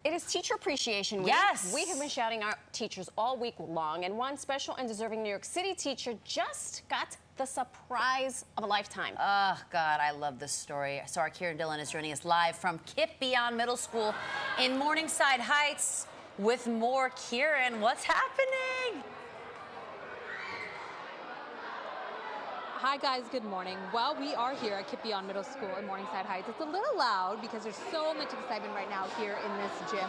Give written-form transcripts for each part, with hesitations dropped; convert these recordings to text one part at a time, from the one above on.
It is Teacher Appreciation Week. Yes. We have been shouting out teachers all week long, and one special and deserving New York City teacher just got the surprise of a lifetime. Oh, God, I love this story. So our Kieran Dillon is joining us live from KIPP Beyond Middle School in Morningside Heights with more. Kieran, what's happening? Hi guys, good morning. Well, we are here at KIPP Beyond Middle School in Morningside Heights. It's a little loud because there's so much excitement right now here in this gym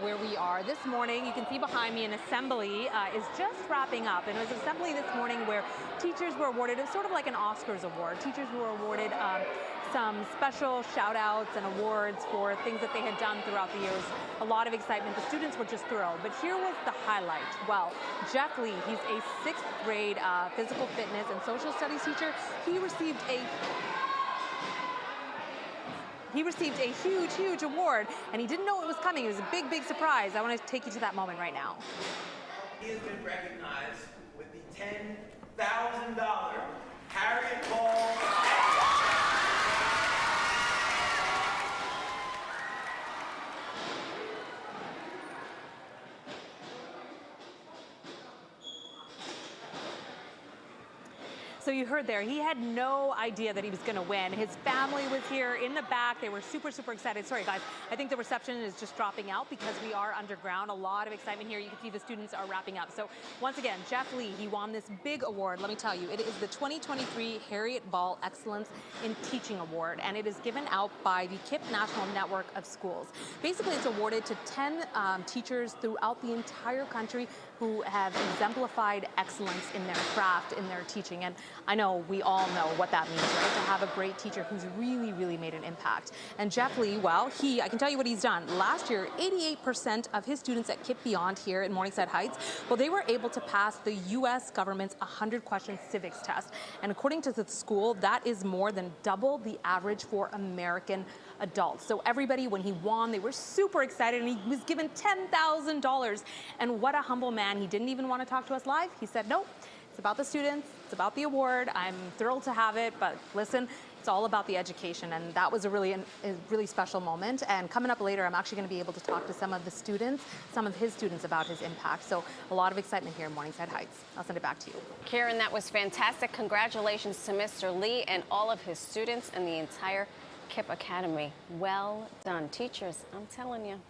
where we are. This morning, you can see behind me an assembly is just wrapping up. And it was an assembly this morning where teachers were awarded, it was sort of like an Oscars award. Teachers were awarded some special shout outs and awards for things that they had done throughout the years. A lot of excitement. The students were just thrilled. But here was the highlight. Well, Jeff Lee, he's a 6th grade physical fitness and social studies teacher. He received a huge award, and he didn't know it was coming. It was a big surprise. I want to take you to that moment right now. He has been recognized with the $10,000 Harriet Ball. So you heard there, he had no idea that he was going to win. His family was here in the back. They were super excited. Sorry, guys. I think the reception is just dropping out because we are underground. A lot of excitement here. You can see the students are wrapping up. So once again, Jeff Lee, he won this big award. Let me tell you, it is the 2023 Harriet Ball Excellence in Teaching Award, and it is given out by the KIPP National Network of Schools. Basically, it's awarded to 10 teachers throughout the entire country who have exemplified excellence in their craft, in their teaching. And I know we all know what that means, right? To have a great teacher who's really made an impact. And Jeff Lee, well, I can tell you what he's done. Last year, 88% of his students at KIPP Beyond here in Morningside Heights, well, they were able to pass the U.S. government's 100-question civics test. And according to the school, that is more than double the average for American adults. So everybody, when he won, they were super excited, and he was given $10,000. And what a humble man. He didn't even want to talk to us live. He said, nope, it's about the students, it's about the award. I'm thrilled to have it, but listen, it's all about the education. And that was a really special moment. And coming up later, I'm actually going to be able to talk to some of his students about his impact. So a lot of excitement here in Morningside Heights. I'll send it back to you. Karen, that was fantastic. Congratulations to Mr. Lee and all of his students and the entire KIPP Academy. Well done. Teachers, I'm telling you.